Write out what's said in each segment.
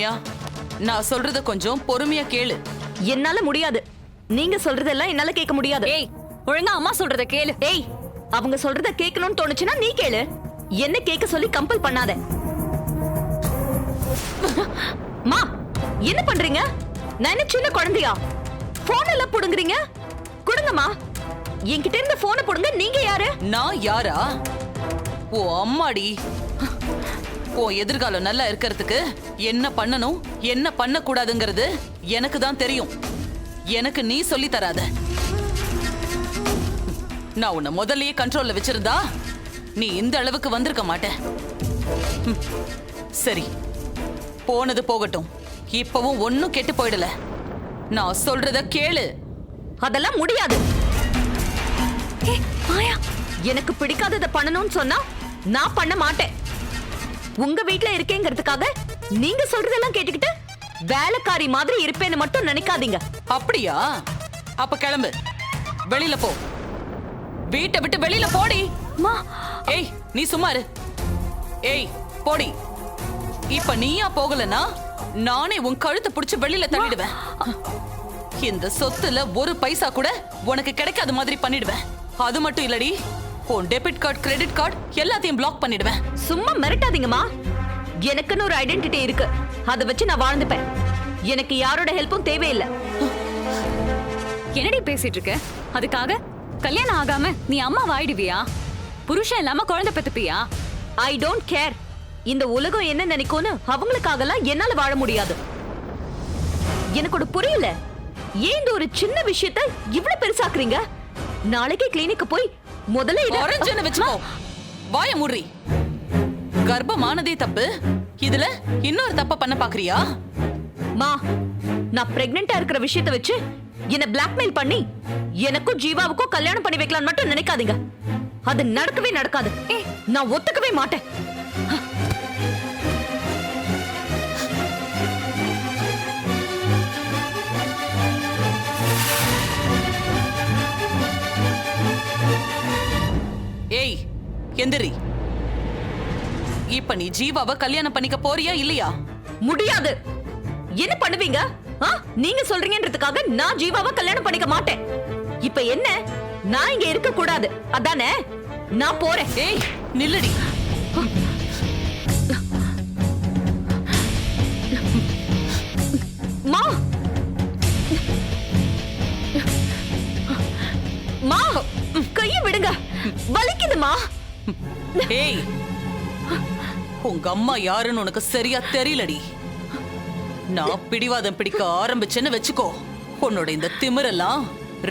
மாயா, நான் சொல்றத கொஞ்சம் பொறுமையா கேளு. என்னால முடியாது. நீங்க சொல்றதெல்லாம் என்னால கேட்க முடியாது. ஏய், ஒழுங்கா அம்மா சொல்றத கேளு. ஏய், அவங்க சொல்றத கேட்கணும்னு தோணுச்சுன்னா நீ கேளு. என்ன கேட்க சொல்லி கம்பல் பண்ணாத. மா, என்ன பண்றீங்க? நான் என்ன சின்ன குழந்தையா? போன் எல்லாம் புடுங்குறீங்க? கொடுங்கம்மா. என்கிட்ட இருந்த போனை புடுங்க. நீங்க யாரு? நான் யாரா? ஓ அம்மாடி. உன் எதிர்காலம் நல்லா இருக்கிறதுக்கு என்ன பண்ணணும் என்ன பண்ண கூடாதுங்கிறது எனக்கு தான் தெரியும். எனக்கு நீ சொல்லி தராத. நான் உன்னை முதல்லயே கண்ட்ரோல்ல வச்சிருந்தா நீ இந்த அளவுக்கு வந்திருக்க மாட்ட. சரி, போனது போகட்டும். இப்பவும் ஒன்னும் கெட்டு போயிடல. நான் சொல்றத கேளு. அதெல்லாம் முடியாது. மாயா, எனக்கு பிடிக்காததை பண்ணணும்னு சொன்னா நான் பண்ண மாட்டேன். உங்க வீட்ல இருக்கேங்கிறதுக்காக நீங்க சொல்றதெல்லாம் கேட்டுக்கிட்டு வேலைக்காரி மாதிரி இருப்பேன்னு மட்டும் நினைக்காதீங்க. அப்படியா? அப்ப கிளம்பு, வெளியில போ. வீட்டை விட்டு வெளியில போடி. ஏய், நீ சும்மா இரு. ஏய், போடி. இப்ப நீயா போகலனா நானே உன் கழுத்தை புடிச்சு வெளியில தள்ளிடுவேன். இந்த சொத்துல ஒரு பைசா கூட உனக்கு கிடைக்காத மாதிரி பண்ணிடுவேன். அது மட்டும் இல்லடி, உன் டெபிட் கார்டு கிரெடிட் கார்டு எல்லாத்தையும் பிளாக் பண்ணிடுவேன். சும்மா மிரட்டாதீங்கம்மா. எனக்குன்னு ஒரு ஐடென்டிட்டி இருக்கு. அதை வச்சு நான் வாழ்ந்துப்பேன். எனக்கு யாரோட ஹெல்ப்பும் தேவையில்லை. என்னடி பேசிட்டு இருக்க? அதுக்காக கல்யாணம் ஆகாம நீ அம்மா வாயிடுவியா? புருஷன் இல்லாம குழந்தை பெத்துப்பியா? I don't care. இந்த உலகம் என்ன நினைக்கும்னு அவங்களுக்காகலாம் என்னால வாழ முடியாது. எனக்கு ஒரு புரியல. ஏன் இந்த ஒரு சின்ன விஷயத்தை இவ்வளவு பெருசாக்குறீங்க? நாளைக்கே கிளினிக்கு போய் முதல்ல வச்சுக்கோ. வாய மூடி. கர்ப்பமானதே தப்பு, இதுல இன்னொரு தப்ப பண்ண பாக்குறியா? மா, நான் பிரெக்னெண்டா இருக்கிற விஷயத்தை வச்சு என்ன பிளாக்மெயில் பண்ணி எனக்கும் ஜீவாவுக்கும் கல்யாணம் பண்ணி வைக்கலாம்னு மட்டும் நினைக்காதீங்க. அது நடக்கவே நடக்காது. நான் ஒத்துக்கவே மாட்டேன். ஏய், எந்திரி. இப்ப நீ ஜீவாவை கல்யாணம் பண்ணிக்க போறியா இல்லையா? முடியாது. என்ன பண்ணுவீங்க? நீங்க சொல்றீங்கன்றதுக்காக நான் ஜீவாவை கல்யாணம் பண்ணிக்க மாட்டேன். இப்ப என்ன, நான் இங்க இருக்க கூடாது அதானே? நான் போறேன். ஏய், நில்லுடி. மா, மா, கையை விடுங்க. வலிக்குதுமா. ஏய், உங்க அம்மா யாருன்னு உனக்கு சரியா தெரியலடி. நான் பிடிவாதம் பிடிக்க ஆரம்பிச்சேன்னு வச்சுக்கோ, உன்னோட இந்த திமிரெல்லாம்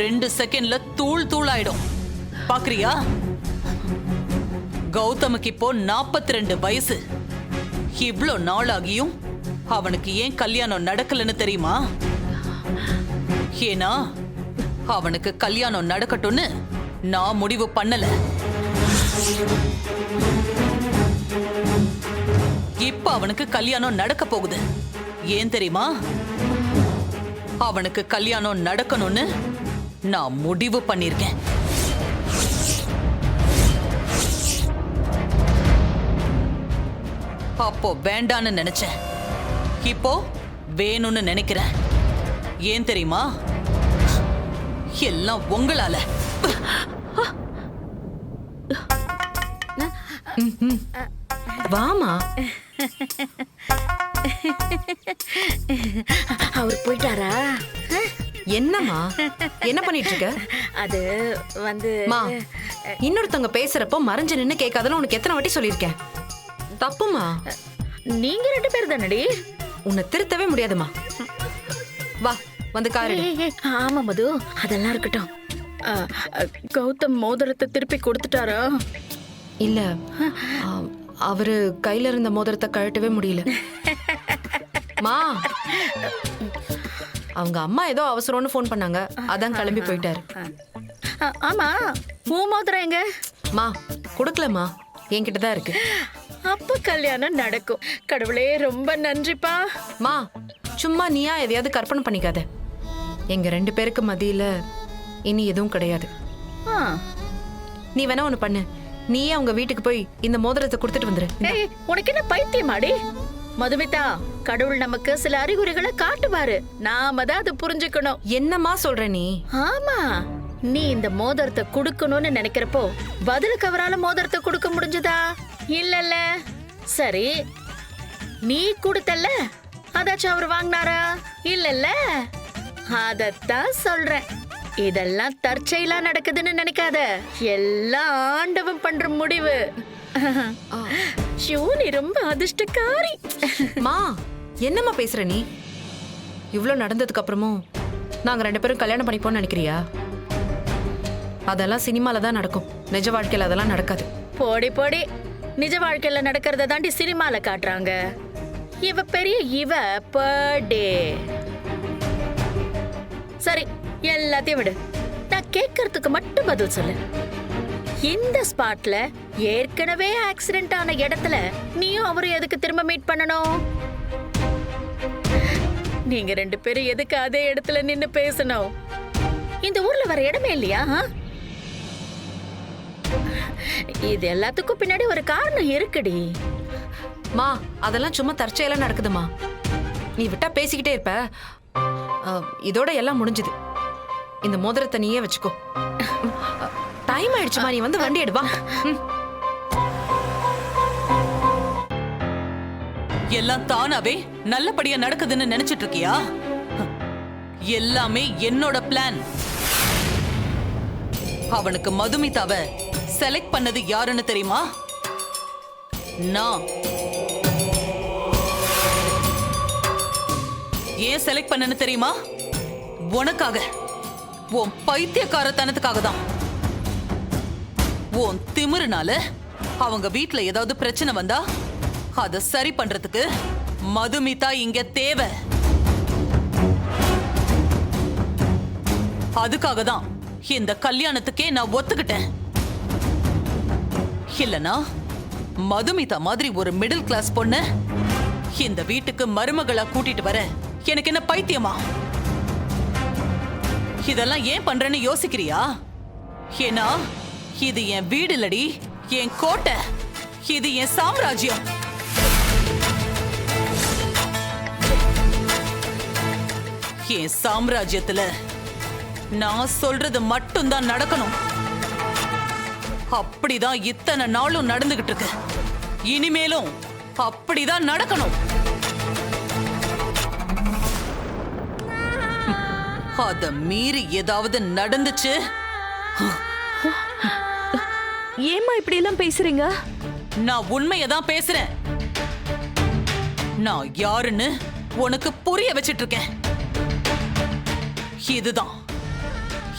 2 செகண்ட்ல தூள் தூளாயிடும். பாக்குறியா? கௌதமுக்கு இப்போ 42 வயசு. இவ்ளோ நாள் ஆகியும் அவனுக்கு ஏன் கல்யாணம் நடக்கலன்னு தெரியுமா? ஏன்னா அவனுக்கு கல்யாணம் நடக்கட்டும்னு நான் முடிவு பண்ணல. இப்ப அவனுக்கு கல்யாணம் நடக்க போகுது. ஏன் தெரியுமா? அவனுக்கு கல்யாணம் நடக்கணும்னு நான் முடிவு பண்ணிருக்கேன். அப்போ வேண்டான்னு நினைச்சேன், இப்போ வேணும்னு நினைக்கிறேன். ஏன் தெரியுமா? எல்லாம் உங்களால. வாமா. அவர் போயிட்டாரா? என்னம்மா, என்ன பண்ணிட்டு இருக்க? அது வந்து மா, இன்னொருத்தவங்க பேசுறப்போ மறைஞ்சு நின்னு கேட்காதன்னு உனக்கு எத்தனை வாட்டி சொல்லியிருக்கேன். தப்புமா. நீங்க 2 பேர் தானடி? உன்னை திருத்தவே முடியாதுமா. வா, வந்து காரு. ஆமா மது, அதெல்லாம் இருக்கட்டும். கௌதம் மோதிரத்தை திருப்பி கொடுத்துட்டாரா? இல்ல, அவரு கையில இருந்த மோதிரத்தை கழட்டவே முடியல. மா, அவங்க அம்மா ஏதோ அவசரம்னு போன் பண்ணாங்க, அதான் கிளம்பி போயிட்டாரு. ஆமா, உன் மோதிரம் எங்க? மா, கொடுக்கலமா, என்கிட்ட தான் இருக்கு. அப்ப கல்யாணம் நடக்கும். கடவுளே, ரொம்ப நன்றிப்பா. மா, சும்மா நீயா எதையாவது கற்பனை பண்ணிக்காத. எங்க 2 பேருக்கு மத்தியில இனி எதுவும் கிடையாது. நீ வேணா ஒண்ணு பண்ணு, நீயே அவங்க வீட்டுக்கு போய் இந்த மோதிரத்தை கொடுத்துட்டு வந்துரு. உனக்கு என்ன பைத்தியமாடி? மதுமிதா, கடவுள் நமக்கு சில அறிகுறிகளை காட்டுவாரு, நாம தான் அதை புரிஞ்சுக்கணும். என்னம்மா சொல்ற நீ? ஆமா, நீ இந்த மோதிரத்தை குடுக்கணும்னு நினைக்கிறப்போ பதிலுக்கு அவரால மோதிரத்தை கொடுக்க முடிஞ்சதா? இல்லல்ல. சரி, நீ கொடுத்தல்ல, அதாச்சும் அவர் வாங்கினாரா? இல்லல்ல. அதத்தான் சொல்றேன். இதெல்லாம் தற்செயலா நடக்குதுன்னு நினைக்காத, எல்லாம் ஆண்டவன் பண்ற முடிவு. ஷோ, நீ ரொம்ப அதிர்ஷ்டக்காரி. மா, என்னம்மா பேசுற நீ? இவ்ளோ நடந்ததுக்கு அப்புறமும் நாங்க 2 பேரும் கல்யாணம் பண்ணிப்போம்னு நினைக்கிறியா? அதெல்லாம் சினிமால தான் நடக்கும், நிஜ வாழ்க்கையில அதெல்லாம் நடக்காது. போடி போடி, நிஜ வாழ்க்கையில நடக்கிறத தாண்டி சினிமால காட்டுறாங்க. இவ பெரிய இவ படே. சரி, எல்லாத்தையும் விடு, நான் கேட்கறதுக்கு மட்டும் பதில் சொல்லு. இந்த ஸ்பாட்ல ஏற்கனவே ஆக்சிடென்ட் ஆன இடத்துல நீயும் அவரும் எதுக்கு திரும்ப மீட் பண்ணணும்? நீங்க 2 பேரும் எதுக்கு அதே இடத்துல நின்னு பேசணும்? இந்த ஊர்ல வேற இடமே இல்லையா? இது எல்லாத்துக்கும் பின்னாடி ஒரு காரணம் இருக்குடி. மா, அதெல்லாம் சும்மா தற்செயலா நடக்குதுமா. நீ விட்டா பேசிக்கிட்டே இருப்ப. இதோட எல்லாம் முடிஞ்சது. இந்த மோதிரத்தை நீயே வச்சுக்கோ. டைம் ஆயிடுச்சுமா, நீ வந்து வண்டி எடுவா. எல்லாம் தானாவே நல்லபடியா நடக்குதுன்னு நினைச்சிட்டு இருக்கியா? எல்லாமே என்னோட பிளான். அவனுக்கு மதுமிதாவை செலக்ட் பண்ணது யாருன்னு தெரியுமா? நான். ஏன் செலக்ட் பண்ணனு தெரியுமா? உனக்காக, உன் பைத்தியக்காரத்தனத்துக்காக தான். உன் திமிருனால அவங்க வீட்ல ஏதாவது பிரச்சனை வந்தா அதை சரி பண்றதுக்கு மதுமிதா இங்க தேவை. அதுக்காக தான் இந்த கல்யாணத்துக்கே நான் ஒத்துக்கிட்டேன். இல்லனா மதுமிதா மாதிரி ஒரு மிடில் கிளாஸ் பொண்ணு இந்த வீட்டுக்கு மருமகளா கூட்டிட்டு வர எனக்கு என்ன பைத்தியமா? இதெல்லாம் ஏன் பண்றேன்னு யோசிக்கிறியா? ஏன்னா இது என் வீடு இல்லடி, என் கோட்டை. இது என் சாம்ராஜ்யம். என் சாம்ராஜ்யத்துல நான் சொல்றது மட்டும்தான் நடக்கணும். அப்படிதான் இத்தனை நாளும் நடந்துகிட்டு இருக்கு. இனிமேலும் அப்படிதான் நடக்கணும். அத மீறி ஏதாவது நடந்துச்சு. ஏம்மா இப்படி எல்லாம் பேசுறீங்க? நான் உண்மையதான் பேசுறேன். நான் யாருன்னு உனக்கு புரிய வச்சிட்டு இருக்கேன்.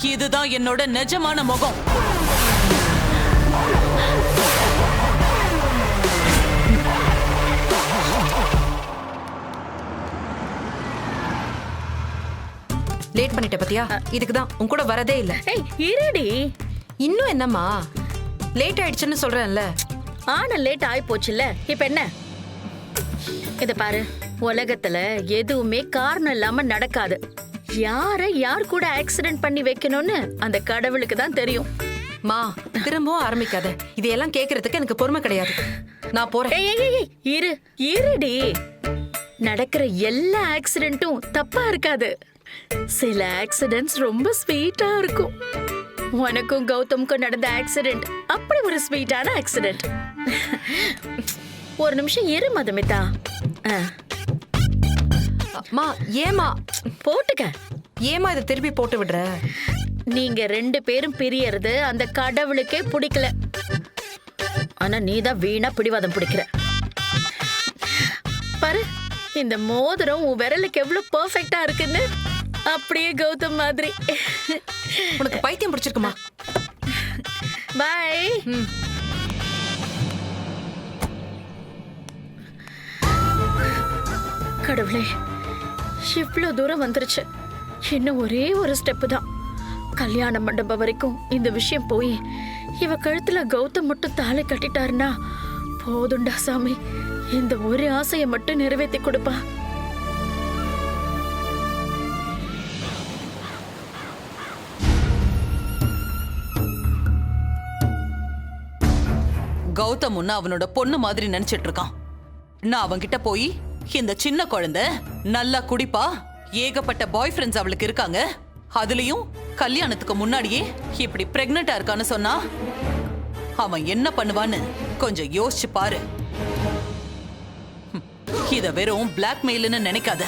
இதுதான் என்னோட நிஜமான முகம். லேட் பண்ணிட்ட பத்தியா? இதுக்குதான் உன் கூட வரதே இல்ல. ஏய், இருடி. இன்னும் என்னம்மா, லேட் ஆயிடுச்சுன்னு சொல்றேன்ல. ஆனா லேட் ஆயி போச்சுல்ல, இப்ப என்ன? இத பாரு, உலகத்துல எதுவுமே காரணம் இல்லாம நடக்காது. யார் கூட ஆக்சிடென்ட் பண்ணி வைக்கணும்னு அந்த கடவுளுக்கு தான் தெரியும். மா, திரும்பவும் ஆரம்பிக்காத. இதையெல்லாம் கேக்குறதுக்கு எனக்கு பொறுமை கிடையாது. நான் போறேன். இருடி. நடக்கிற எல்லா ஆக்சிடென்ட்டும் தப்பா இருக்காது. சில ஆக்சிடென்ட்ஸ் ரொம்ப ஸ்வீட்டா இருக்கும். உனக்கும் கௌதம்க்கும் நடந்த ஆக்சிடென்ட் அப்படி ஒரு ஸ்வீட்டான ஆக்சிடென்ட். ஒரு நிமிஷம் இரு மதுமிதா. மா, ஏமா போட்டுக்க. ஏமா இதை திருப்பி போட்டு விடுற? நீங்க 2 பேரும் பிரியறது அந்த கடவுளுக்கே பிடிக்கல. ஆனா நீதான் வீணா பிடிவாதம் பிடிக்கிற. பாரு, இந்த மோதிரம் உன் விரலுக்கு எவ்வளவு பெர்ஃபெக்ட்டா இருக்குன்னு. அப்படியே கௌதம் மாதிரி. உனக்கு பைத்தியம் பிடிச்சிருக்குமா? பாய். கடவுளே, இவ்வளவு தூரம் வந்துருச்சு. இன்னும் ஒரே ஒரு ஸ்டெப் தான். கல்யாண மண்டபம் வரைக்கும் இந்த விஷயம் போய் இவ கழுத்துல கௌதம் மட்டும் தாலி கட்டிட்டாருன்னா போதுண்டா சாமி. இந்த ஒரு ஆசையை மட்டும் நிறைவேற்றி கொடுப்பா. கௌதம் அவனோட பொண்ணு மாதிரி நினைச்சிட்டு இருக்கான். நான் அவன்கிட்ட போய் இந்த சின்ன குழந்தை நல்லா குடிப்பா, ஏகப்பட்ட பாய் ஃப்ரெண்ட்ஸ் அவளுக்கு இருக்காங்க, அதுலயும் கல்யாணத்துக்கு முன்னாடியே இப்படி பிரெக்னெண்டா இருக்கான்னு சொன்னா அவன் என்ன பண்ணுவான்னு கொஞ்சம் யோசிச்சு பாரு. இத வெறும் பிளாக்மெயில்னு நினைக்காத.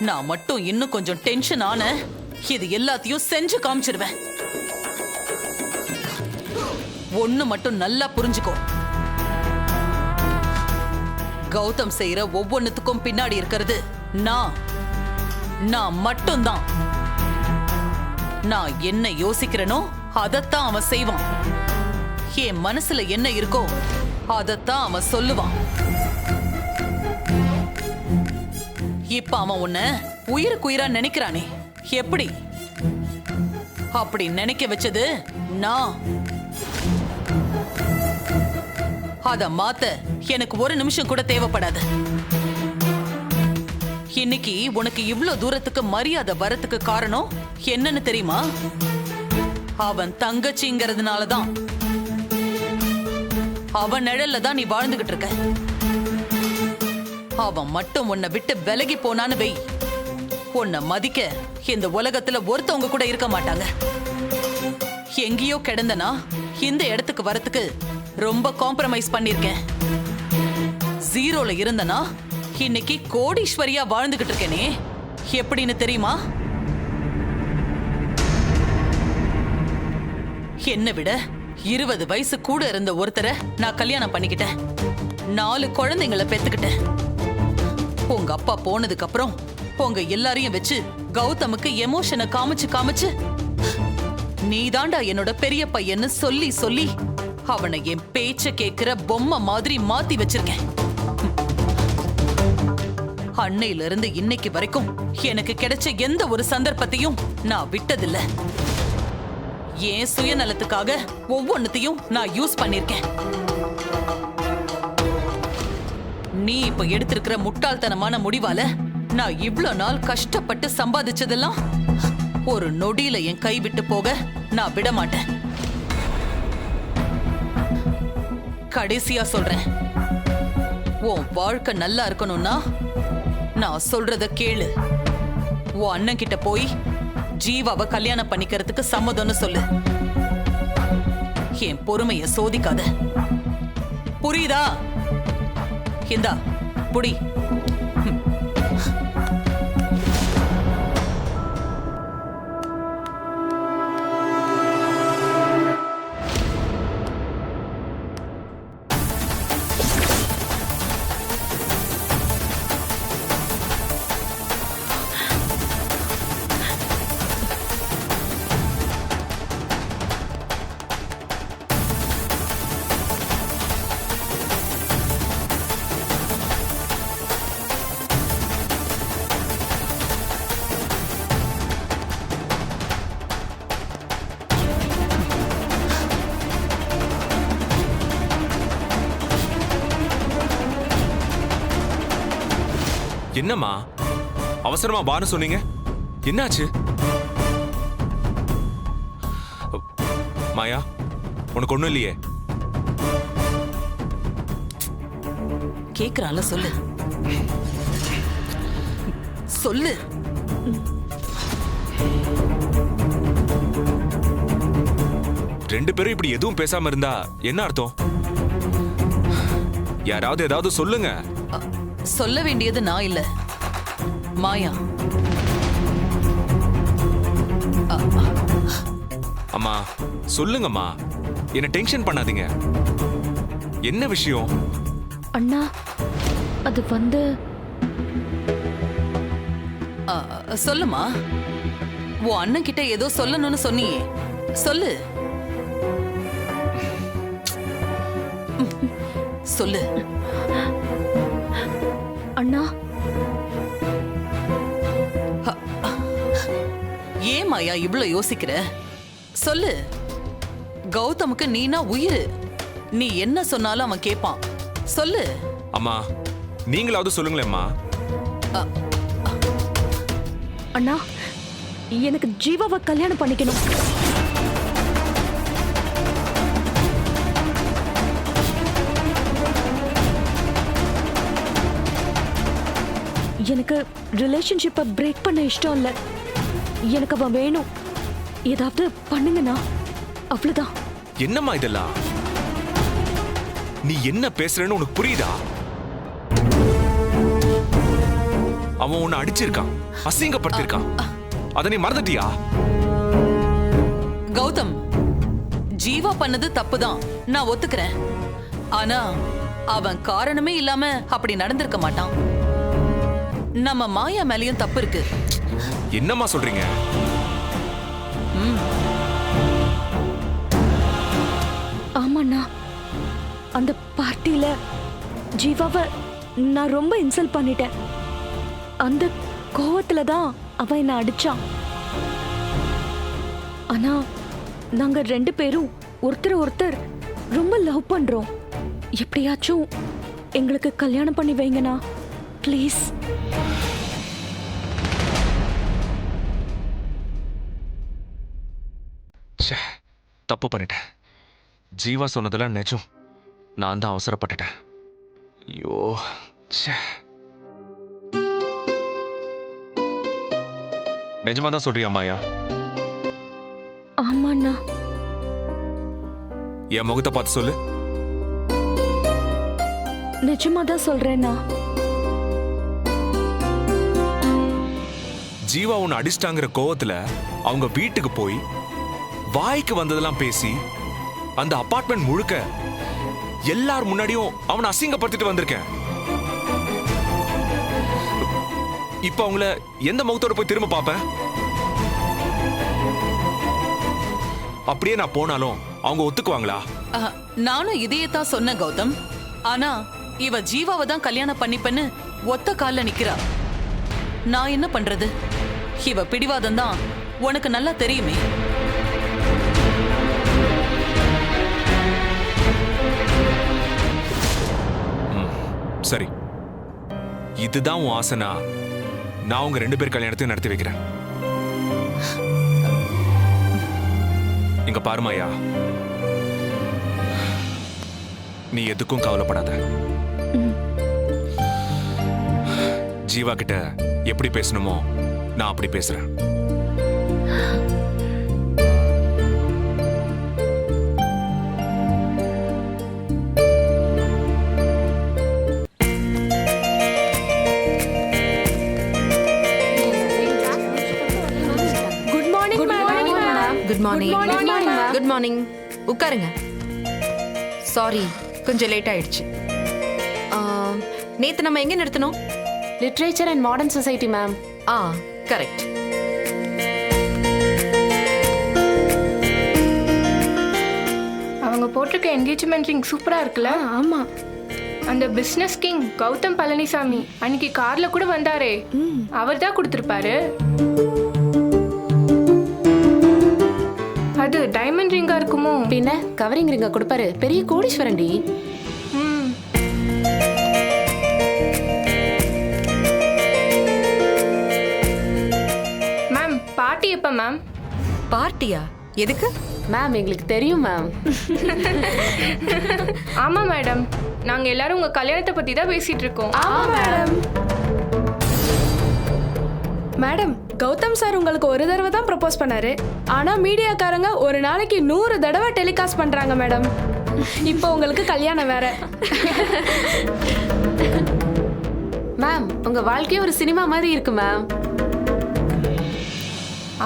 நான் மட்டும் இன்னும் கொஞ்சம் டென்ஷன் ஆன இது எல்லாத்தையும் செஞ்சு காமிச்சிருவேன். ஒண்ணு மட்டும் நல்லா புரிஞ்சுக்கோ, கௌதம் செய்யற ஒவ்வொன்னுத்துக்கும் பின்னாடி இருக்கிறது நான் மட்டும்தான். நான் என்ன யோசிக்கிறேனோ அதத்தான் அவன் செய்வான். என் மனசுல என்ன இருக்கோ அதத்தான் அவன் சொல்லுவான். இப்ப அவன் உன்னை உயிருக்குயிரா நினைக்கிறானே, எப்படி? அப்படி நினைக்க வச்சது நான். அத மாத்த எனக்கு ஒரு நிமிஷம் கூட தேவைப்படாது. இன்னைக்கு உனக்கு இவ்ளோ தூரத்துக்கு மரியாதை வரத்துக்கு காரணம் என்னன்னு தெரியுமா? அவன் தங்கச்சிங்கிறதுனாலதான். அவன் நிழல்ல தான் நீ வாழ்ந்துகிட்டு இருக்க. அவன் மட்டும் உன்னை விட்டு விலகி போனான்னு வை, உன்னை மதிக்க இந்த உலகத்துல ஒருத்தவங்க கூட இருக்க மாட்டாங்க. எங்கேயோ கிடந்தனா இந்த இடத்துக்கு வரத்துக்கு ரொம்ப காம்ப்ரமைஸ் பண்ணிருக்கேன். ஜீரோல இருந்தனா இன்னைக்கு கோடீஸ்வரியா வாழ்ந்துகிட்டு இருக்கேனே, எப்படின்னு தெரியுமா? என்னை விட 20 வயசு கூட இருந்த ஒருத்தரை நான் கல்யாணம் பண்ணிக்கிட்டேன். 4 குழந்தைங்களை பெத்துக்கிட்டேன். உங்க அப்பா போனதுக்கு அப்புறம் உங்க எல்லாரையும் வச்சு கௌதமுக்கு எமோஷனை காமிச்சு நீதாண்டா என்னோட பெரிய பையன்னு சொல்லி சொல்லி அவனை என் பேச்ச கேக்குற பொம்மை மாதிரி மாத்தி வச்சிருக்கேன். அன்னையில இருந்து இன்னைக்கு வரைக்கும் எனக்கு கிடைச்ச எந்த ஒரு சந்தர்ப்பத்தையும் நான் விட்டதில்ல. என் சுயநலத்துக்காக ஒவ்வொன்னுத்தையும் நான் யூஸ் பண்ணிருக்கேன். நீ இப்ப எடுத்திருக்கிற முட்டாள்தனமான முடிவால நான் இவ்ளோ நாள் கஷ்டப்பட்டு சம்பாதிச்சதெல்லாம் ஒரு நொடியில என் கை விட்டு போக நான் விட மாட்டேன். கடைசியா சொல்றேன், உன் வாழ்க்கை நல்லா இருக்கணும்னா நான் சொல்றத கேளு. உன் அண்ணன் கிட்ட போய் ஜீவாவை கல்யாணம் பண்ணிக்கிறதுக்கு சம்மதம்னு சொல்லு. என் பொறுமைய சோதிக்காத, புரியுதா? இந்தா புடி. என்னம்மா அவசரமா பாரு சொன்னீங்க, என்னாச்சு? மாயா, உனக்கு ஒண்ணும் இல்லையே? கேக்குறான்ல, சொல்லு சொல்லு. ரெண்டு பேரும் இப்படி எதுவும் பேசாம இருந்தா என்ன அர்த்தம்? யாராவது ஏதாவது சொல்லுங்க. சொல்ல வேண்டியது நான் இல்ல, மாயா. அம்மா சொல்லுங்கம்மா, என்ன டென்ஷன் பண்ணாதீங்க. என்ன விஷயம்? அண்ணா, அது வந்து சொல்லுமா. உன் அண்ணன் கிட்ட ஏதோ சொல்லணும்னு சொன்னியே, சொல்லு சொல்லு. அண்ணா, ஏன் மாயா இவ்ளோ யோசிக்கிற? சொல்லு. கௌதமுக்கு நீனா உயிர். நீ என்ன சொன்னாலும் அவன் கேட்பான். சொல்லு. அம்மா நீங்களாவது சொல்லுங்களேம்மா. அண்ணா, எனக்கு ஜீவாவை கல்யாணம் பண்ணிக்கணும். எனக்கு ரிலேஷன்ஷிப்பை பிரேக் பண்ண இஷ்டம் இல்ல. எனக்கு அவன் வேணும். ஏதாவது பண்ணுங்கண்ணா, அவ்வளவுதான். என்னம்மா இதெல்லாம்? நீ என்ன பேசுறன்னு உனக்கு புரியுதா? அவன் உன்னை அடிச்சிருக்கான், அசிங்கப்படுத்திருக்கான். அத நீ மறந்துட்டியா? கௌதம், ஜீவா பண்ணது தப்புதான், நான் ஒத்துக்கிறேன். ஆனா அவன் காரணமே இல்லாம அப்படி நடந்திருக்க மாட்டான். நம்ம மாயா மேலயும் தப்பு இருக்கு. என்னம்மா சொல்றீங்க? ஆமாண்ணா, அந்த பார்ட்டியில ஜீவாவை நான் ரொம்ப இன்சல்ட் பண்ணிட்டேன். அந்த கோவத்துல தான் அவன் என்ன அடிச்சான். ஆனா நாங்க 2 பேரும் ஒருத்தர் ஒருத்தர் ரொம்ப லவ் பண்றோம். எப்படியாச்சும் எங்களுக்கு கல்யாணம் பண்ணி வைங்கண்ணா, ப்ளீஸ். தப்பு பண்ணிட்டேன். ஜீவா சொன்னதெல்லாம் நிஜம். நான் தான் அவசரப்பட்டுட்டேன். ஐயோ, நிஜமா தான் சொல்றியா மாயா? ஆமாண்ணா. என் முகத்தை பார்த்து சொல்லு. நிஜமா தான் சொல்றேன்னா. ஜீவா உன்னை அடிச்சிட்டாங்கிற கோவத்துல அவங்க வீட்டுக்கு போய் வாய்க்கு வந்ததெல்லாம் பேசி அந்த அபார்ட்மெண்ட் முழுக்க எல்லார் முன்னாடியும் அவனை அசிங்கப்படுத்திட்டு வந்திருக்கேன். இப்ப அவங்கள எந்த முகத்தோட போய் திரும்ப பார்ப்பேன்? அப்படியே நான் போனாலும் அவங்க ஒத்துக்குவாங்களா? நானும் இதையத்தான் சொன்னேன் கௌதம். ஆனா இவ ஜீவாவை தான் கல்யாணம் பண்ணிப்பன்னு ஒத்த கால்ல நிக்கிறா. நான் என்ன பண்றது? இவ பிடிவாதம் தான் உனக்கு நல்லா தெரியுமே. சரி, இதுதான் உன் ஆசைனா நான் உங்க 2 பேர் கல்யாணத்தையும் நடத்தி வைக்கிறேன். இங்க பாருமாயா, நீ எதுக்கும் கவலைப்படாத. ஜீவா கிட்ட எப்படி பேசணுமோ நான் அப்படி பேசுறேன். Good morning. Good morning. உட்காருங்க. சாரி, கொஞ்சம் லேட் ஆயிடுச்சு. நேத்து நம்ம எங்க நிறுத்தணும்? Literature and modern society ma'am. Correct. அவங்க போட்டிருக்க என்கேஜ்மெண்ட் ரிங் சூப்பரா இருக்குல்ல? ஆமா. அந்த பிசினஸ் கிங் கௌதம் பழனிசாமி அன்னைக்கு கார்ல கூட வந்தாரே, அவர் தான் கொடுத்திருப்பாரு. அது டைமண்ட் ரிங்கா இருக்குமோ? பின்ன கவரிங் ரிங்க கொடுப்பாரு, பெரிய கோடீஸ்வரண்டி. மேம், பார்ட்டி எப்ப மேம்? பார்ட்டியா? எதுக்கு மேம்? எங்களுக்கு தெரியும் மேம். ஆமா மேடம், நாங்க எல்லாரும் உங்க கல்யாணத்தை பத்தி தான் பேசிட்டு இருக்கோம். ஆமா மேடம். மேடம், கௌதம் சார் உங்களுக்கு ஒரு தடவை தான் ப்ரப்போஸ் பண்ணாரு. ஆனா மீடியாக்காரங்க ஒரு நாளைக்கு 100 தடவை டெலிகாஸ்ட் பண்றாங்க மேடம். இப்போ உங்களுக்கு கல்யாணம் வேற. மேம், உங்க வாழ்க்கையே ஒரு சினிமா மாதிரி இருக்கு மேம்.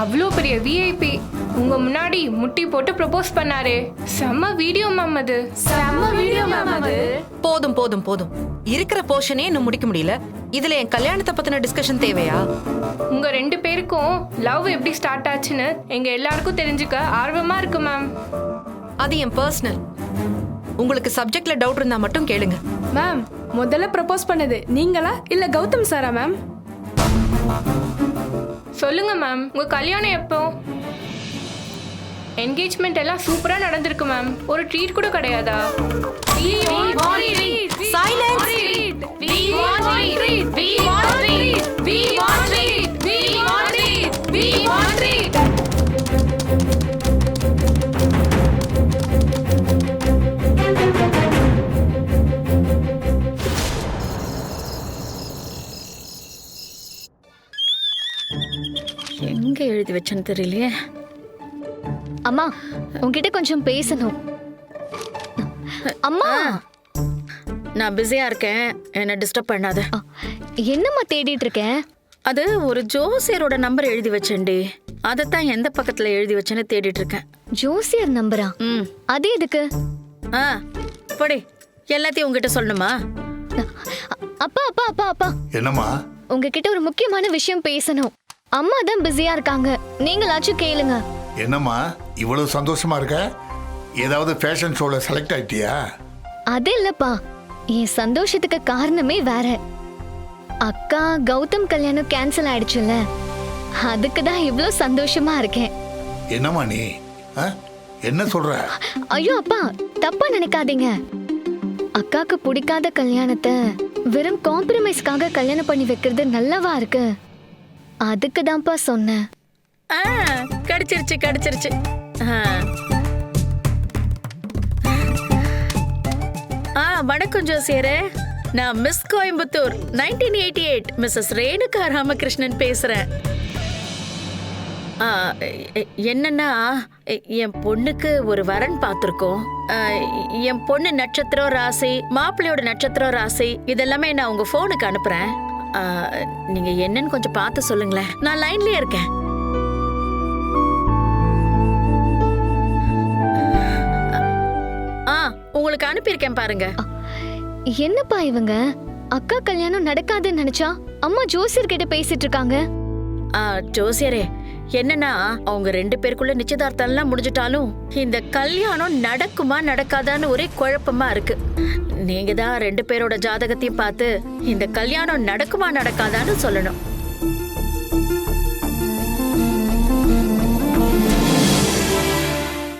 அவ்வளோ பெரிய விஐபி உங்க முன்னாடி முட்டி போட்டு ப்ரப்போஸ் பண்ணாரே, செம்ம வீடியோ மேம் அது. செம்ம வீடியோ மேம் அது. போதும் போதும் போதும். இருக்கிற போர்ஷனே இன்னும் முடிக்க முடியல. இதுல என் கல்யாணத்தை பத்தின டிஸ்கஷன் தேவையா? உங்க 2 பேருக்கும் லவ் எப்படி ஸ்டார்ட் ஆச்சுன்னு எங்க எல்லாருக்கும் தெரிஞ்சுக்க ஆர்வமா இருக்கு மேம். அது என் பர்சனல். உங்களுக்கு சப்ஜெக்ட்ல டவுட் இருந்தா மட்டும் கேளுங்க. மேம், முதல்ல ப்ரப்போஸ் பண்ணது நீங்களா இல்ல கௌதம் சாரா மேம்? சொல்லுங்க மேம், உங்க கல்யாணம் எப்போ? என்கேஜ்மெண்ட் எல்லாம் சூப்பரா நடந்திருக்கு மேம். ஒரு ட்ரீட் கூட கிடையாதா? வச்சேன்னு தெரியலையே. அம்மா உன்கிட்ட கொஞ்சம் பேசணும். அம்மா நான் பிஸியா இருக்கேன், என்ன டிஸ்டர்ப் பண்ணாத. என்னம்மா தேடிட்டு இருக்க? அது ஒரு ஜோசியரோட நம்பர் எழுதி வச்சேன்டி, அதைத்தான் எந்த பக்கத்துல எழுதி வச்சேன்னு தேடிட்டு இருக்கேன். ஜோசியர் நம்பரா? ம். அது எதுக்கு? ஆ போடி, எல்லாத்தையும் உங்ககிட்ட சொல்லணுமா? அப்பா அப்பா அப்பா அப்பா என்னம்மா? உங்ககிட்ட ஒரு முக்கியமான விஷயம் பேசணும். அம்மா தான் பிஸியா இருக்காங்க, நீங்களாச்சும் கேளுங்க. என்னம்மா இவ்வளவு சந்தோஷமா இருக்க? ஏதாவது ஃபேஷன் ஷோல செலக்ட் ஆயிட்டியா? அது இல்லப்பா, என் சந்தோஷத்துக்கு காரணமே வேற. அக்கா கௌதம் கல்யாணம் கேன்சல் ஆயிடுச்சுல்ல, அதுக்கு தான் இவ்ளோ சந்தோஷமா இருக்கேன். என்னம்மா நீ என்ன சொல்ற? ஐயோ அப்பா, தப்பா நினைக்காதீங்க. அக்காக்கு பிடிக்காத கல்யாணத்தை வெறும் காம்ப்ரமைஸ்க்காக கல்யாணம் பண்ணி வைக்கிறது நல்லவா இருக்கு? அதுக்கு தான்ப்பா சொன்னேன். ஆ கிடைச்சிருச்சு கிடைச்சிருச்சு. வணக்கம் ஜோசியரே, நான் மிஸ் கோயம்புத்தூர் 1988 மிஸ்ஸஸ் ரேணுகா ராமகிருஷ்ணன் பேசுறேன். என்னன்னா என் பொண்ணுக்கு ஒரு வரன் பார்த்துருக்கோம். என் பொண்ணு நட்சத்திரம் ராசி, மாப்பிள்ளையோட நட்சத்திரம் ராசி இதெல்லாமே நான் உங்க போனுக்கு அனுப்புறேன். நீங்க என்னன்னு கொஞ்சம் பார்த்து சொல்லுங்களேன், நான் லைன்லயே இருக்கேன். உங்களுக்கு அனுப்பியிருக்கேன் பாருங்க. என்னப்பா இவங்க, அக்கா கல்யாணம் நடக்காதுன்னு நினைச்சா அம்மா ஜோசியர் கிட்ட பேசிட்டு இருக்காங்க. ஜோசியரே, என்னன்னா அவங்க 2 பேருக்குள்ள நிச்சயதார்த்தம் எல்லாம் முடிஞ்சிட்டாலும் இந்த கல்யாணம் நடக்குமா நடக்காதான்னு ஒரே குழப்பமா இருக்கு. நீங்க தான் 2 பேரோட ஜாதகத்தையும் பார்த்து இந்த கல்யாணம் நடக்குமா நடக்காதான்னு சொல்லணும்.